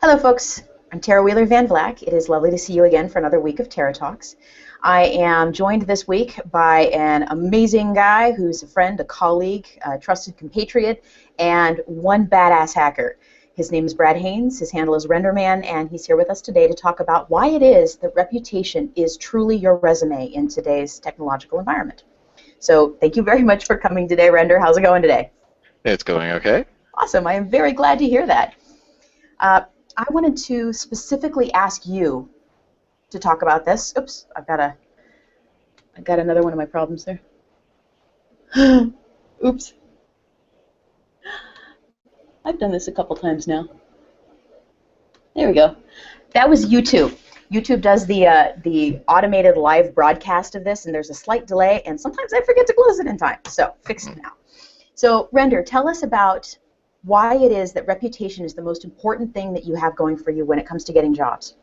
Hello, folks. I'm Tarah Wheeler Van Vlack. It is lovely to see you again for another week of Tarah Talks. I am joined this week by an amazing guy who's a friend, a colleague, a trusted compatriot, and one badass hacker. His name is Brad Haines. His handle is Renderman, and he's here with us today to talk about why it is that reputation is truly your resume in today's technological environment. So thank you very much for coming today, Render. How's it going today? It's going okay. Awesome. I am very glad to hear that. I wanted to specifically ask you to talk about this. Oops, I got another one of my problems there. Oops. I've done this a couple times now. There we go. That was YouTube. YouTube does the automated live broadcast of this, and there's a slight delay, and sometimes I forget to close it in time. So fix it now. So Render, tell us about why it is that reputation is the most important thing that you have going for you when it comes to getting jobs.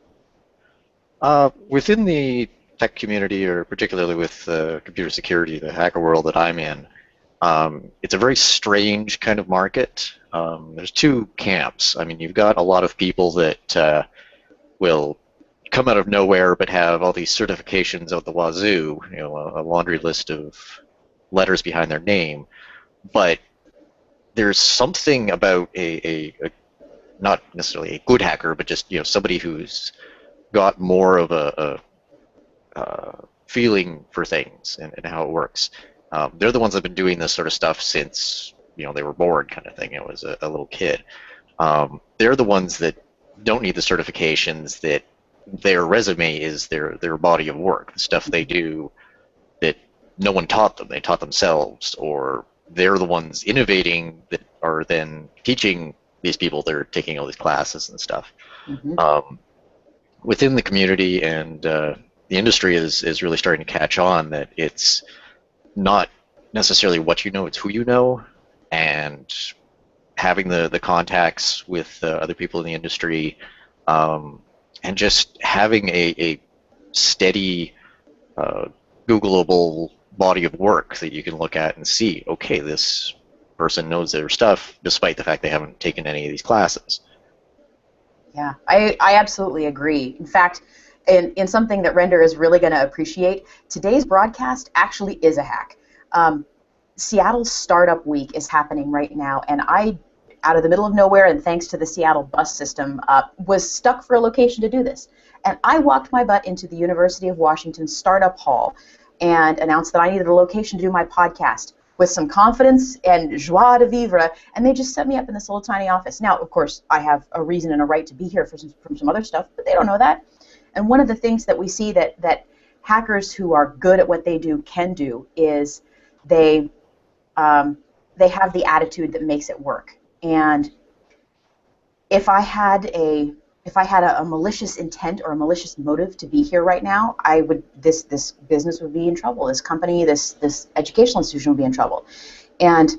Within the tech community, or particularly with computer security, the hacker world that I'm in, it's a very strange kind of market. There's two camps. I mean, you've got a lot of people that will come out of nowhere but have all these certifications out the wazoo, you know, a laundry list of letters behind their name, but there's something about a not necessarily a good hacker, but just, you know, somebody who's got more of a feeling for things and how it works. They're the ones that have been doing this sort of stuff since, you know, they were born, kind of thing. It was a little kid. They're the ones that don't need the certifications, that their resume is their body of work, the stuff they do that no one taught them. They taught themselves, or they're the ones innovating that are then teaching these people that are taking all these classes and stuff. Mm-hmm. Within the community and the industry is really starting to catch on that it's not necessarily what you know, it's who you know, and having the contacts with other people in the industry, and just having a steady, Googleable body of work that you can look at and see, okay, this person knows their stuff despite the fact they haven't taken any of these classes. Yeah, I absolutely agree. In fact, in something that Render is really going to appreciate, today's broadcast actually is a hack. Seattle's Startup Week is happening right now, and I, out of the middle of nowhere, and thanks to the Seattle bus system, was stuck for a location to do this. And I walked my butt into the University of Washington Startup Hall and announced that I needed a location to do my podcast with some confidence and joie de vivre, and they just set me up in this little tiny office. Now, of course, I have a reason and a right to be here from some other stuff, but they don't know that. And one of the things that we see that hackers who are good at what they do can do is they have the attitude that makes it work. And if I had a malicious intent or a malicious motive to be here right now, this business would be in trouble. This company, this educational institution would be in trouble. And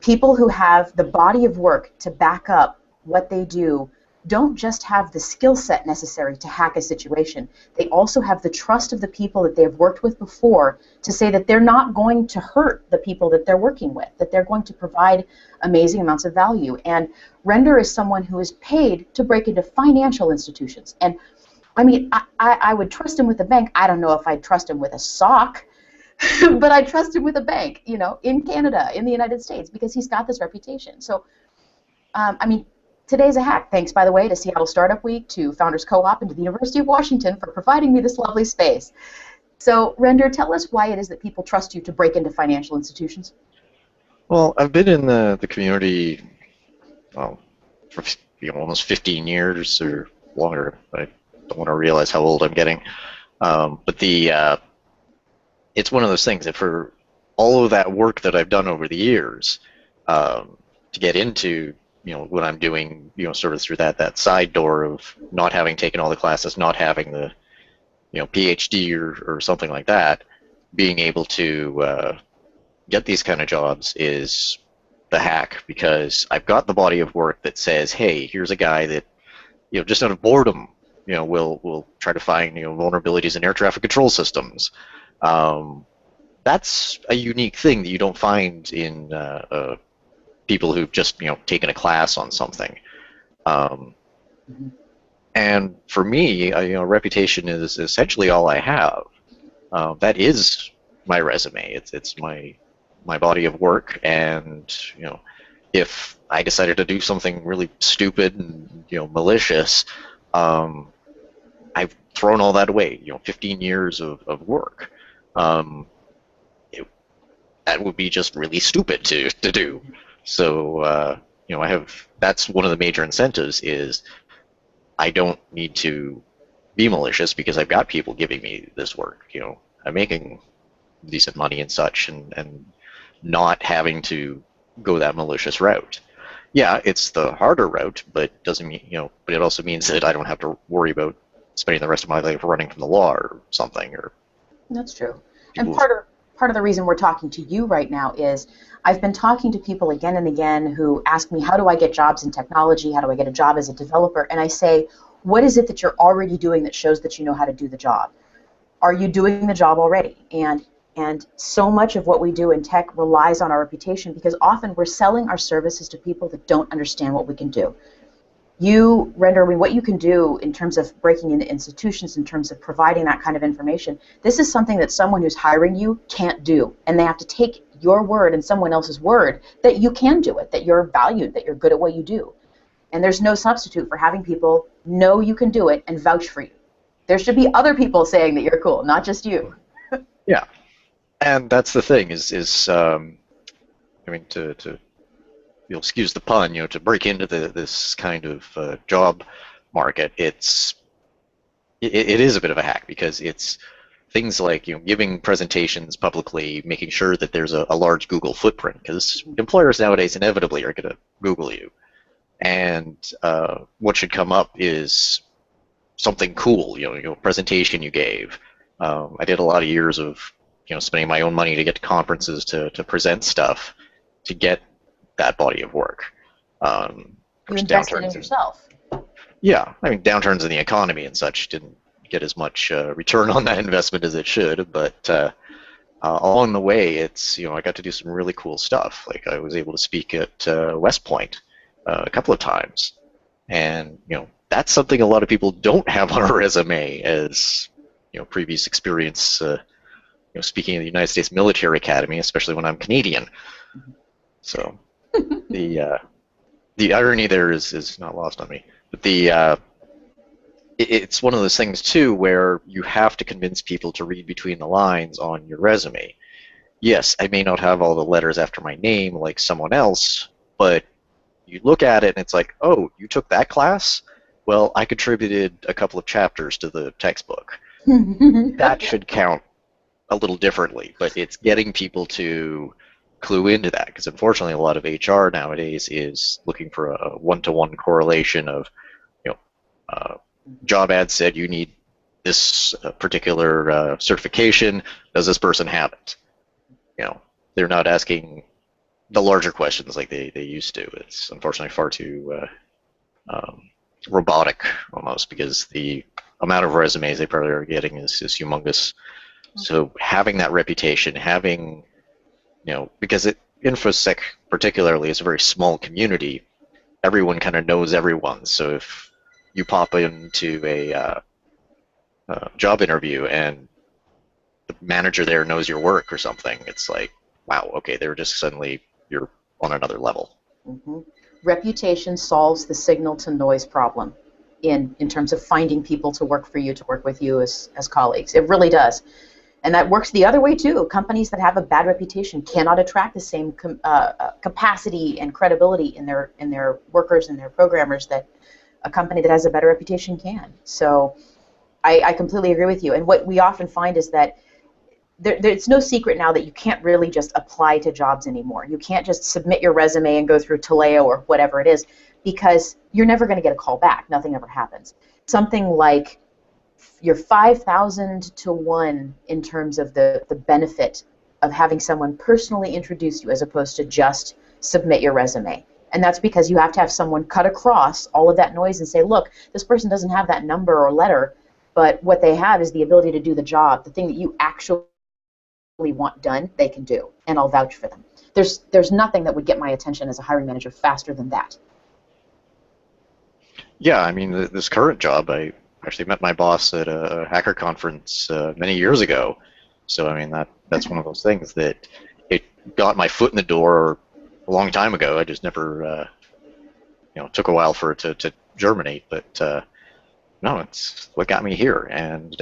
people who have the body of work to back up what they do don't just have the skill set necessary to hack a situation. They also have the trust of the people that they've worked with before to say that they're not going to hurt the people that they're working with, that they're going to provide amazing amounts of value. And Render is someone who is paid to break into financial institutions. And I mean, I would trust him with a bank. I don't know if I'd trust him with a sock, but I trust him with a bank, you know, in Canada, in the United States, because he's got this reputation. So, I mean, today's a hack. Thanks, by the way, to Seattle Startup Week, to Founders Co-op, and to the University of Washington for providing me this lovely space. So, Render, tell us why it is that people trust you to break into financial institutions. Well, I've been in the community, well, for almost 15 years or longer. I don't want to realize how old I'm getting. But it's one of those things that for all of that work that I've done over the years, to get into, you know, what I'm doing, you know, sort of through that side door of not having taken all the classes, not having the, you know, PhD or something like that, being able to get these kind of jobs is the hack, because I've got the body of work that says, hey, here's a guy that, you know, just out of boredom, you know, will try to find, you know, vulnerabilities in air traffic control systems. That's a unique thing that you don't find in people who've just, you know, taken a class on something. Mm-hmm. And for me, reputation is essentially all I have. That is my resume. It's my body of work, and if I decided to do something really stupid and malicious, um, I've thrown all that away. 15 years of work. Um, it, that would be just really stupid to do. So I have that's one of the major incentives is I don't need to be malicious because I've got people giving me this work. I'm making decent money and such, and not having to go that malicious route. Yeah, it's the harder route, but doesn't mean But it also means that I don't have to worry about spending the rest of my life running from the law or something, or That's true. And people. part of the reason we're talking to you right now is I've been talking to people again and again who ask me, how do I get jobs in technology? How do I get a job as a developer? And I say, what is it that you're already doing that shows that you know how to do the job? Are you doing the job already? And so much of what we do in tech relies on our reputation because often we're selling our services to people that don't understand what we can do. You render me what you can do in terms of breaking into institutions, in terms of providing that kind of information. This is something that someone who's hiring you can't do, and they have to take your word and someone else's word that you can do it, that you're valued, that you're good at what you do. And there's no substitute for having people know you can do it and vouch for you. There should be other people saying that you're cool, not just you. Yeah, and that's the thing I mean, to you'll excuse the pun, to break into this kind of job market, it is a bit of a hack because it's things like giving presentations publicly, making sure that there's a large Google footprint because employers nowadays inevitably are going to Google you, and what should come up is something cool, presentation you gave. I did a lot of years of spending my own money to get to conferences to present stuff to get that body of work. Of You course, invested in downturns. yourself. Yeah, I mean, downturns in the economy and such didn't get as much return on that investment as it should, but along the way, I got to do some really cool stuff. Like I was able to speak at West Point a couple of times, and that's something a lot of people don't have on a resume as previous experience. Speaking at the United States Military Academy, especially when I'm Canadian. So the irony there is not lost on me. But it's one of those things too where you have to convince people to read between the lines on your resume. Yes, I may not have all the letters after my name like someone else, but you look at it and it's like, oh, you took that class? Well, I contributed a couple of chapters to the textbook. That should count a little differently, but it's getting people to clue into that because unfortunately a lot of HR nowadays is looking for a one-to-one correlation of job ad said you need this particular certification. Does this person have it? They're not asking the larger questions like they used to. It's unfortunately far too robotic almost because the amount of resumes they probably are getting is humongous. So having that reputation, having because InfoSec particularly is a very small community, everyone kind of knows everyone. So if you pop into a job interview and the manager there knows your work or something, it's like, wow, okay, they're just suddenly you're on another level. Mm-hmm. Reputation solves the signal to noise problem in terms of finding people to work for you, to work with you as colleagues. It really does. And that works the other way too. Companies that have a bad reputation cannot attract the same capacity and credibility in their workers and their programmers that a company that has a better reputation can. So I completely agree with you. And what we often find is that it's no secret now that you can't really just apply to jobs anymore. You can't just submit your resume and go through Taleo or whatever it is because you're never going to get a call back. Nothing ever happens. Something like you're 5,000 to 1 in terms of the benefit of having someone personally introduce you as opposed to just submit your resume. And that's because you have to have someone cut across all of that noise and say, look, this person doesn't have that number or letter, but what they have is the ability to do the job, the thing that you actually want done, they can do, and I'll vouch for them. There's nothing that would get my attention as a hiring manager faster than that. Yeah, I mean, this current job, I actually met my boss at a hacker conference many years ago. So, I mean, that's one of those things that it got my foot in the door a long time ago. I just never, took a while for it to germinate. But no, it's what got me here, and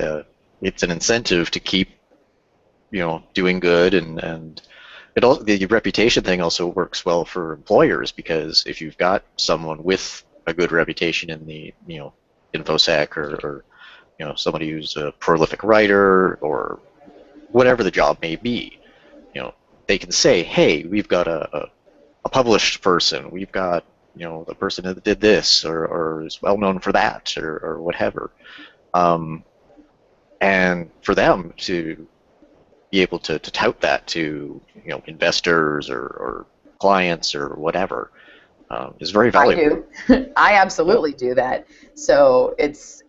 it's an incentive to keep, doing good, and it also, the reputation thing also works well for employers, because if you've got someone with a good reputation in the infosec, or somebody who's a prolific writer or whatever the job may be, they can say, hey, we've got a published person, we've got the person that did this, or is well known for that, or whatever, and for them to be able to tout that to investors, or clients, or whatever, is very I valuable. do. I absolutely do that. So it's,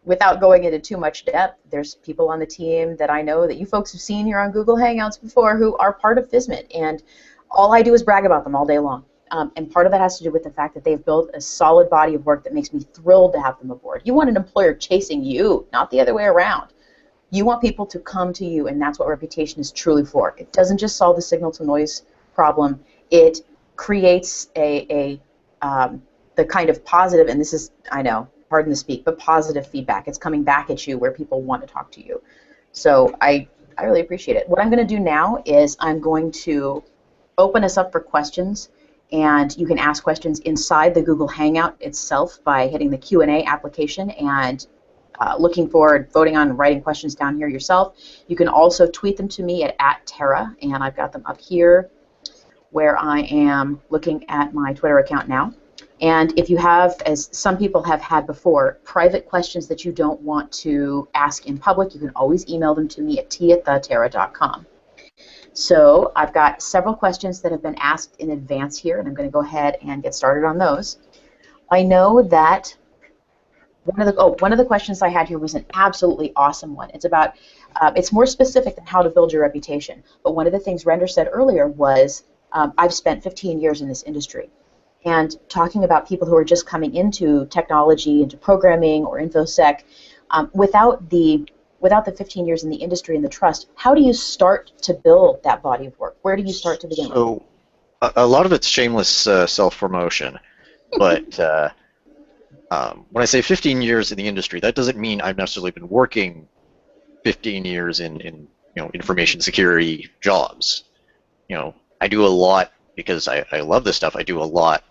without going into too much depth, there's people on the team that I know that you folks have seen here on Google Hangouts before who are part of Fizzmint, and all I do is brag about them all day long. And part of that has to do with the fact that they've built a solid body of work that makes me thrilled to have them aboard. You want an employer chasing you, not the other way around. You want people to come to you, and that's what reputation is truly for. It doesn't just solve the signal-to-noise problem. It creates the kind of positive, and this is, I know, pardon the speak, but positive feedback. It's coming back at you where people want to talk to you. So I really appreciate it. What I'm going to do now is I'm going to open us up for questions, and you can ask questions inside the Google Hangout itself by hitting the Q&A application and looking forward, voting on writing questions down here yourself. You can also tweet them to me at Tarah, and I've got them up here where I am looking at my Twitter account now. And if you have, as some people have had before, private questions that you don't want to ask in public, you can always email them to me at t@thetarah.com. So I've got several questions that have been asked in advance here, and I'm going to go ahead and get started on those. I know that one of the questions I had here was an absolutely awesome one. It's about, it's more specific than how to build your reputation. But one of the things Render said earlier was, I've spent 15 years in this industry. And talking about people who are just coming into technology, into programming or InfoSec, without the 15 years in the industry and the trust, how do you start to build that body of work? Where do you start to begin with? So a lot of it's shameless self-promotion, but when I say 15 years in the industry, that doesn't mean I've necessarily been working 15 years in information security jobs. I do a lot because I love this stuff. I do a lot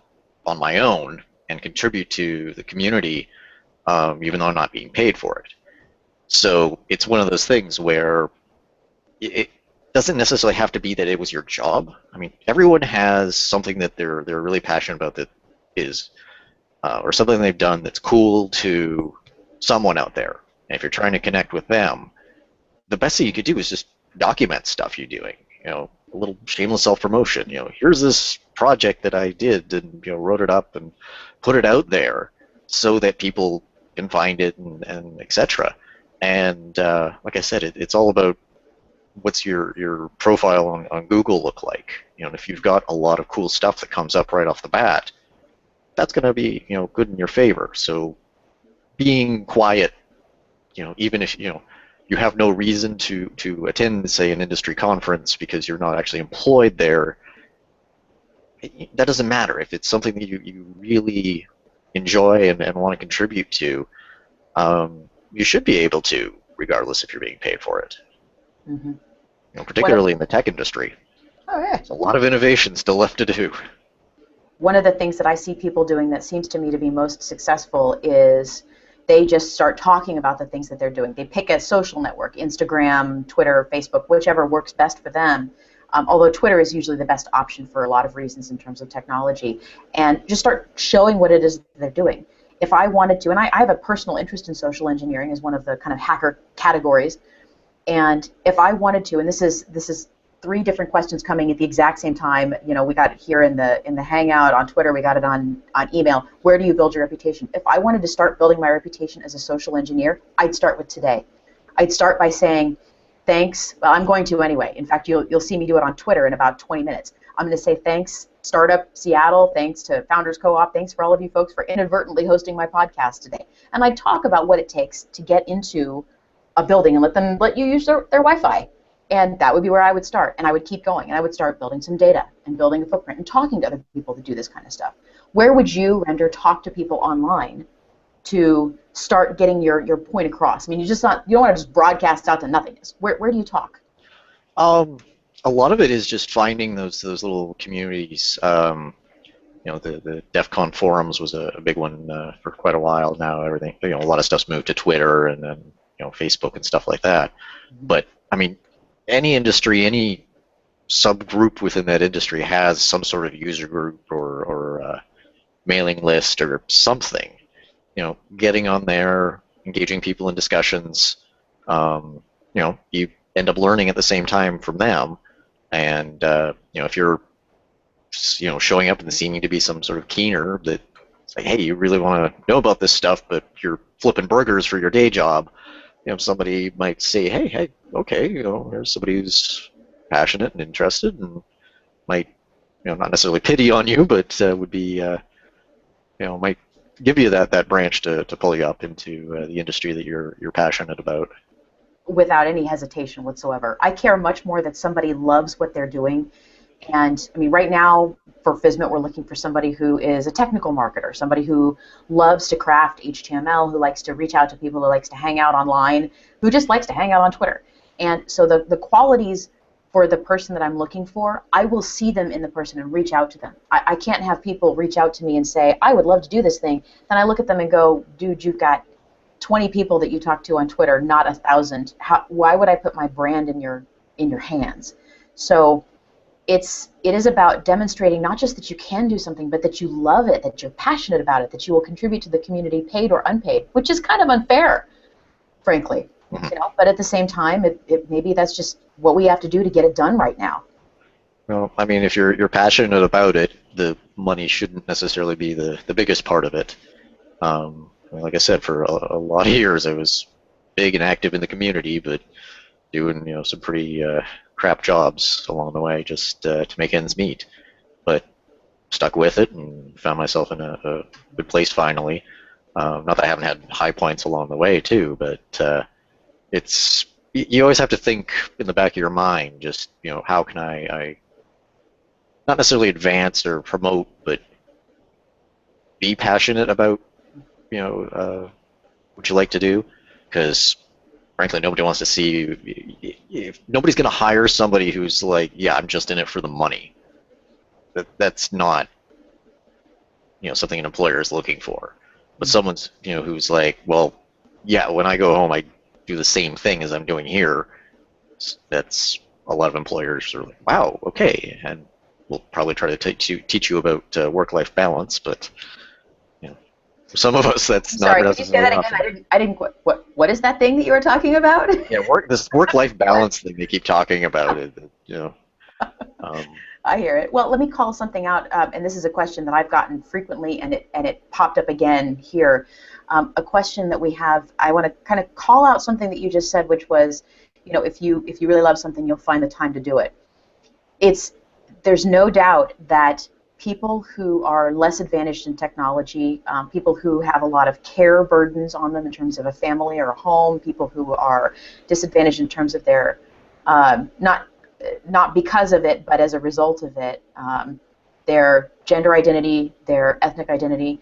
on my own and contribute to the community, even though I'm not being paid for it. So it's one of those things where it doesn't necessarily have to be that it was your job. I mean, everyone has something that they're really passionate about that is, or something they've done that's cool to someone out there. And if you're trying to connect with them, the best thing you could do is just document stuff you're doing. A little shameless self-promotion. Here's this project that I did, and wrote it up and put it out there so that people can find it, and etc. And like I said, it's all about what's your profile on Google look like. If you've got a lot of cool stuff that comes up right off the bat, that's going to be good in your favor. So being quiet, even if you have no reason to attend, say, an industry conference because you're not actually employed there, that doesn't matter. If it's something that you really enjoy and want to contribute to, you should be able to, regardless if you're being paid for it. Mm-hmm. Particularly in the tech industry. Oh, yeah. There's a lot of innovation still left to do. One of the things that I see people doing that seems to me to be most successful is they just start talking about the things that they're doing. They pick a social network, Instagram, Twitter, Facebook, whichever works best for them, although Twitter is usually the best option for a lot of reasons in terms of technology, and just start showing what it is that they're doing. If I wanted to, and I have a personal interest in social engineering as one of the kind of hacker categories, and if I wanted to, and this is 3 different questions coming at the exact same time. We got it here in the Hangout on Twitter. We got it on email. Where do you build your reputation? If I wanted to start building my reputation as a social engineer, I'd start with today. I'd start by saying, thanks. Well, I'm going to anyway. In fact, you'll see me do it on Twitter in about 20 minutes. I'm going to say thanks, Startup Seattle, thanks to Founders Co-op, thanks for all of you folks for inadvertently hosting my podcast today. And I'd talk about what it takes to get into a building and let you use their Wi-Fi. And that would be where I would start. And I would keep going. And I would start building some data and building a footprint and talking to other people that do this kind of stuff. Where would you, Render, talk to people online to start getting your point across? I mean, you don't want to just broadcast out to nothingness. Where do you talk? A lot of it is just finding those little communities. The DEF CON forums was a big one for quite a while now. Everything, a lot of stuff's moved to Twitter and then Facebook and stuff like that. But I mean, any industry, any subgroup within that industry has some sort of user group or mailing list or something. Getting on there, engaging people in discussions. You end up learning at the same time from them. And if you're showing up and seeming to be some sort of keener that it's like, hey, you really want to know about this stuff, but you're flipping burgers for your day job. Somebody might say, hey, okay, here's somebody who's passionate and interested and might, not necessarily pity on you, but would be, might give you that branch to pull you up into the industry that you're passionate about. Without any hesitation whatsoever. I care much more that somebody loves what they're doing. And I mean, right now for Fizzmint, we're looking for somebody who is a technical marketer, somebody who loves to craft HTML, who likes to reach out to people, who likes to hang out online, who just likes to hang out on Twitter. And so the qualities for the person that I'm looking for, I will see them in the person and reach out to them. I can't have people reach out to me and say, I would love to do this thing. Then I look at them and go, dude, you've got 20 people that you talk to on Twitter, not 1,000. Why would I put my brand in your hands? So it is about demonstrating not just that you can do something, but that you love it, that you're passionate about it, that you will contribute to the community, paid or unpaid, which is kind of unfair, frankly. But at the same time, maybe that's just what we have to do to get it done right now. Well, I mean, if you're passionate about it, the money shouldn't necessarily be the biggest part of it. Like I said, for a lot of years, I was big and active in the community, but doing some pretty crap jobs along the way just to make ends meet. But stuck with it and found myself in a good place finally. Not that I haven't had high points along the way too, but you always have to think in the back of your mind, just how can I not necessarily advance or promote, but be passionate about what you like to do, because frankly nobody wants to see you. Nobody's going to hire somebody who's like, yeah, I'm just in it for the money. That's not something an employer is looking for. But someone's who's like, well, yeah, when I go home I do the same thing as I'm doing here. That's a lot of employers are like, wow, okay, and we'll probably try to teach you about work-life balance, but for some of us, that's not necessarily. Sorry, can you say that again? I didn't. What is that thing that you were talking about? Yeah, this work-life balance thing they keep talking about. I hear it. Well, let me call something out, and this is a question that I've gotten frequently, and it popped up again here. A question that we have. I want to kind of call out something that you just said, which was, if you really love something, you'll find the time to do it. There's no doubt that people who are less advantaged in technology, people who have a lot of care burdens on them in terms of a family or a home, people who are disadvantaged in terms of their, not because of it, but as a result of it, their gender identity, their ethnic identity,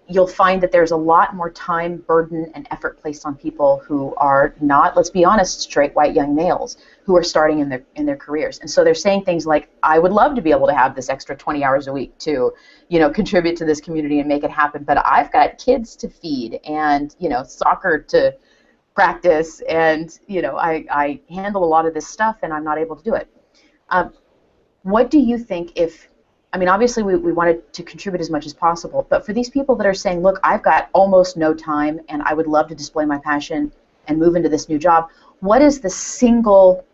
you'll find that there's a lot more time, burden, and effort placed on people who are not, let's be honest, straight white young males who are starting in their careers. And so they're saying things like, I would love to be able to have this extra 20 hours a week to, contribute to this community and make it happen, but I've got kids to feed and, soccer to practice, and, I handle a lot of this stuff and I'm not able to do it. What do you think obviously we wanted to contribute as much as possible, but for these people that are saying, look, I've got almost no time and I would love to display my passion and move into this new job, what is the single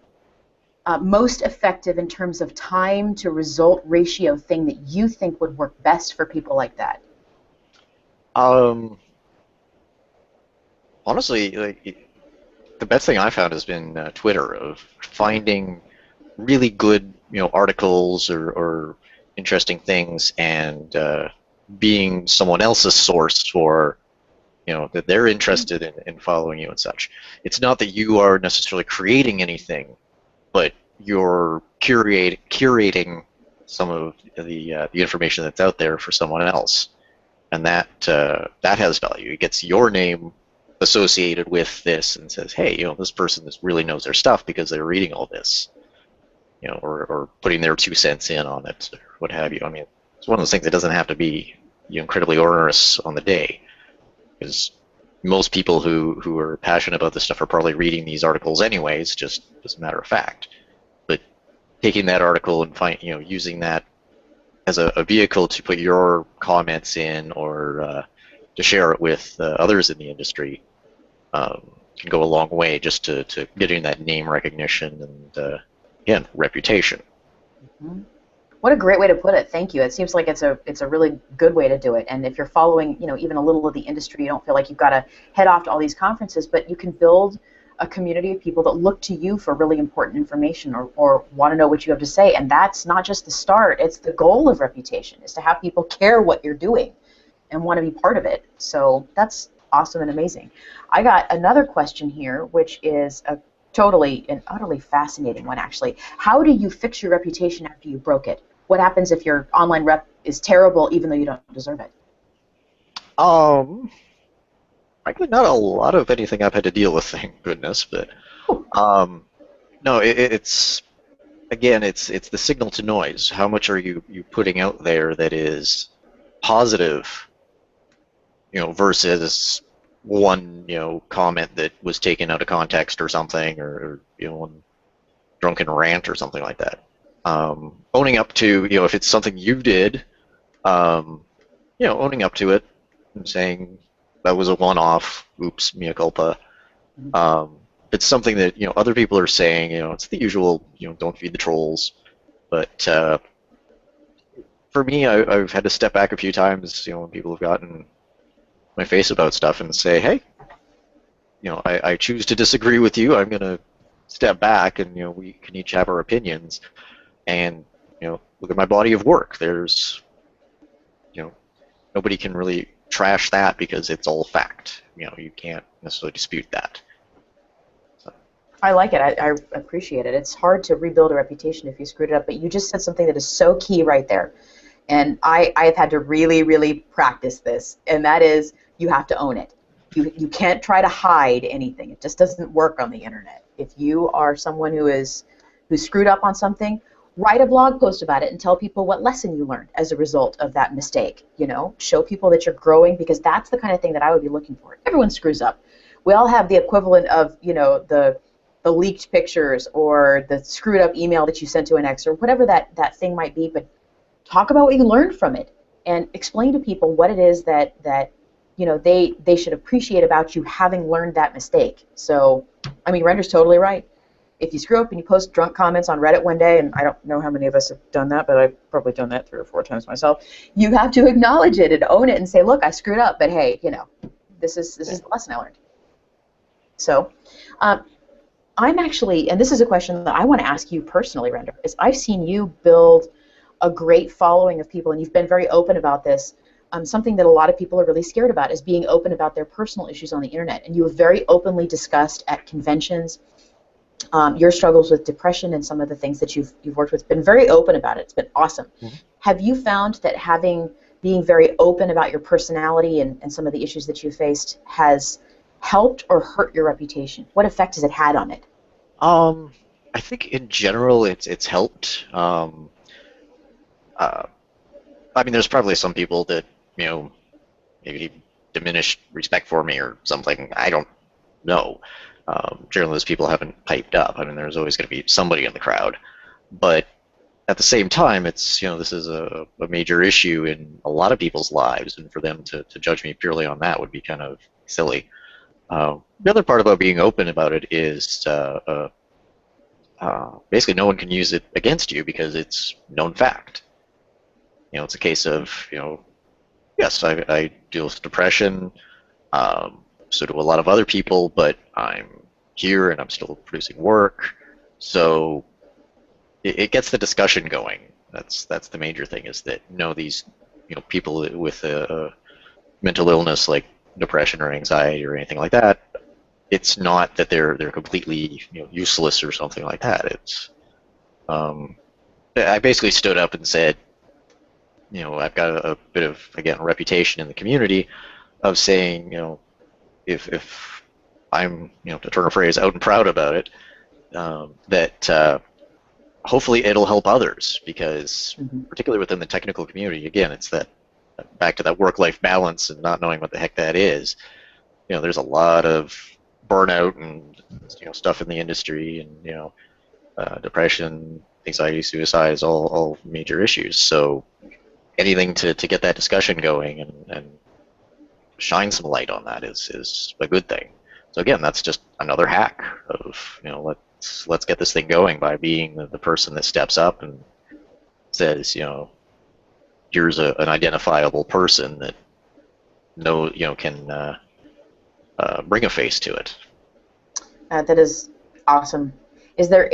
most effective in terms of time to result ratio thing that you think would work best for people like that? Honestly, the best thing I found has been Twitter, of finding really good, articles or interesting things, and being someone else's source for, that they're interested in following you and such. It's not that you are necessarily creating anything, but you're curating some of the information that's out there for someone else, and that has value. It gets your name associated with this and says, hey, this person really knows their stuff because they're reading all this, or putting their 2 cents in on it, or what have you. I mean, it's one of those things that doesn't have to be incredibly onerous on the day, because most people who are passionate about this stuff are probably reading these articles anyways, just as a matter of fact. But taking that article and using that as a vehicle to put your comments in, or to share it with others in the industry, can go a long way just to getting that name recognition and, again, reputation. Mm-hmm. What a great way to put it. Thank you. It seems like it's a really good way to do it. And if you're following, even a little of the industry, you don't feel like you've got to head off to all these conferences, but you can build a community of people that look to you for really important information, or want to know what you have to say. And that's not just the start, it's the goal of reputation, is to have people care what you're doing and want to be part of it. So that's awesome and amazing. I got another question here, which is a totally and utterly fascinating one, actually. How do you fix your reputation after you broke it? What happens if your online rep is terrible even though you don't deserve it? Frankly, not a lot of anything I've had to deal with, thank goodness. But no, it's again, it's the signal to noise. How much are you putting out there that is positive, versus one comment that was taken out of context or something, or one drunken rant or something like that. Owning up to, if it's something you did, owning up to it and saying that was a one-off, oops, mea culpa. It's something that other people are saying. It's the usual, don't feed the trolls. But for me, I've had to step back a few times, when people have gotten my face about stuff, and say, hey, I choose to disagree with you. I'm gonna step back, and we can each have our opinions, and look at my body of work. There's nobody can really trash that because it's all fact. You can't necessarily dispute that. So. I like it. I appreciate it. It's hard to rebuild a reputation if you screwed it up, but you just said something that is so key right there. And I've had to really, really practice this, and that is you have to own it. You can't try to hide anything. It just doesn't work on the internet. If you are someone who screwed up on something, write a blog post about it and tell people what lesson you learned as a result of that mistake. Show people that you're growing, because that's the kind of thing that I would be looking for. Everyone screws up. We all have the equivalent of, the leaked pictures or the screwed up email that you sent to an ex, or whatever that thing might be, but talk about what you learned from it and explain to people what it is that they should appreciate about you having learned that mistake. So, I mean, Render's totally right. If you screw up and you post drunk comments on Reddit one day, and I don't know how many of us have done that, but I've probably done that 3 or 4 times myself, you have to acknowledge it and own it and say, look, I screwed up, but hey, this is the lesson I learned. So, I'm actually, and this is a question that I want to ask you personally, Render, is I've seen you build a great following of people, and you've been very open about this. Something that a lot of people are really scared about is being open about their personal issues on the internet, and you have very openly discussed at conventions your struggles with depression and some of the things that you've worked with. Been very open about it. It's been awesome. Mm-hmm. Have you found that being very open about your personality and some of the issues that you faced has helped or hurt your reputation? What effect has it had on it? I think in general it's helped. I mean, there's probably some people that maybe diminished respect for me or something. I don't know. Generally, those people haven't piped up. I mean, there's always going to be somebody in the crowd, but at the same time, it's this is a major issue in a lot of people's lives, and for them to judge me purely on that would be kind of silly. The other part about being open about it is basically no one can use it against you because it's known fact. It's a case of yes, I deal with depression. So do a lot of other people, but I'm here and I'm still producing work. So it gets the discussion going. That's the major thing, is that these people with a mental illness like depression or anxiety or anything like that, it's not that they're completely useless or something like that. It's I basically stood up and said, I've got a bit of, again, a reputation in the community of saying, if I'm, to turn a phrase, out and proud about it, that hopefully it'll help others, because particularly within the technical community, again, it's that back to that work-life balance and not knowing what the heck that is. There's a lot of burnout and stuff in the industry, and depression, anxiety, suicide is all major issues. So anything to get that discussion going and shine some light on that is a good thing. So again, that's just another hack of let's get this thing going by being the person that steps up and says, here's an identifiable person that can bring a face to it. That is awesome. Is there?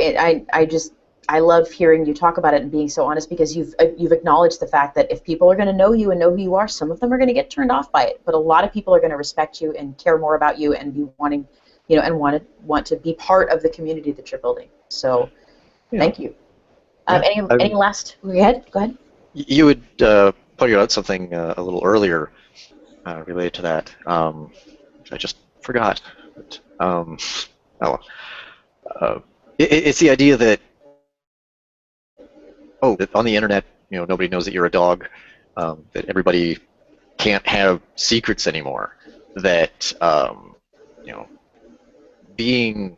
I love hearing you talk about it and being so honest, because you've acknowledged the fact that if people are going to know you and know who you are, some of them are going to get turned off by it, but a lot of people are going to respect you and care more about you and be wanting, and want to be part of the community that you're building. So, thank you. Any last? Go ahead. You had pointed out something a little earlier related to that. I just forgot. But, it's the idea that that on the internet, nobody knows that you're a dog. That everybody can't have secrets anymore. That being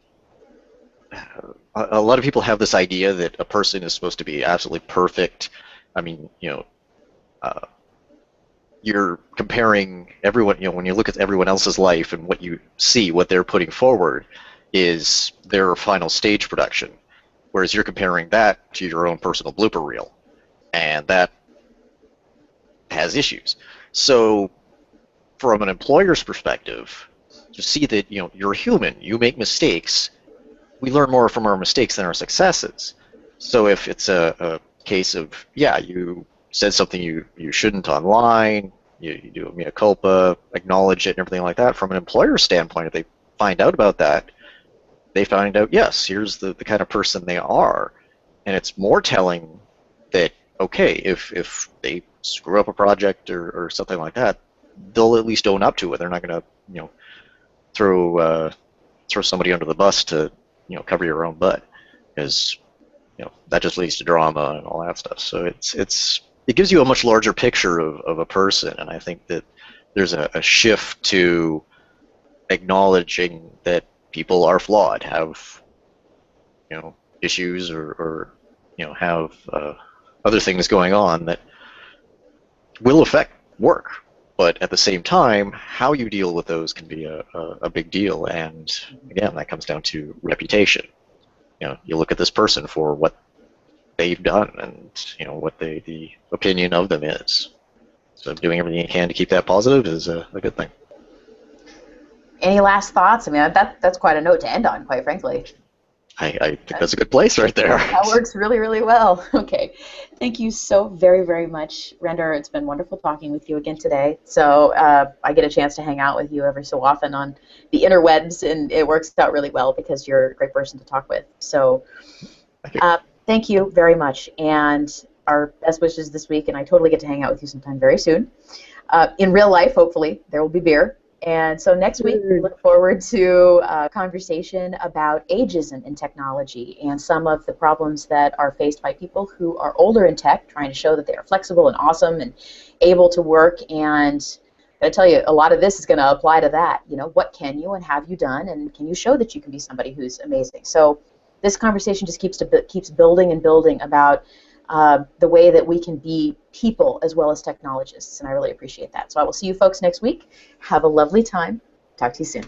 a lot of people have this idea that a person is supposed to be absolutely perfect. I mean, you're comparing everyone, when you look at everyone else's life and what you see, what they're putting forward is their final stage production, whereas you're comparing that to your own personal blooper reel, and that has issues. So from an employer's perspective, to see that you're human, you make mistakes, we learn more from our mistakes than our successes. So if it's a case of, you said something you shouldn't online, you do a mea culpa, acknowledge it and everything like that, from an employer's standpoint, if they find out about that, they find out, yes, here's the kind of person they are. And it's more telling that, okay, if they screw up a project or something like that, they'll at least own up to it. They're not going to, throw somebody under the bus to, cover your own butt, because, that just leads to drama and all that stuff. So it gives you a much larger picture of a person, and I think that there's a shift to acknowledging that people are flawed, have issues, or have other things going on that will affect work. But at the same time, how you deal with those can be a big deal, and again, that comes down to reputation. You look at this person for what they've done and what the opinion of them is. So doing everything you can to keep that positive is a good thing. Any last thoughts? I mean, that's quite a note to end on, quite frankly. I think that's a good place right there. That works really, really well. Okay. Thank you so very, very much, Render. It's been wonderful talking with you again today. So I get a chance to hang out with you every so often on the interwebs, and it works out really well because you're a great person to talk with. So thank you very much, and our best wishes this week, and I totally get to hang out with you sometime very soon. In real life, hopefully. There will be beer. And so next week, we look forward to a conversation about ageism in technology and some of the problems that are faced by people who are older in tech, trying to show that they are flexible and awesome and able to work. And I tell you, a lot of this is going to apply to that. What can you and have you done, and can you show that you can be somebody who's amazing? So this conversation just keeps building and building about the way that we can be people as well as technologists, and I really appreciate that. So I will see you folks next week. Have a lovely time. Talk to you soon.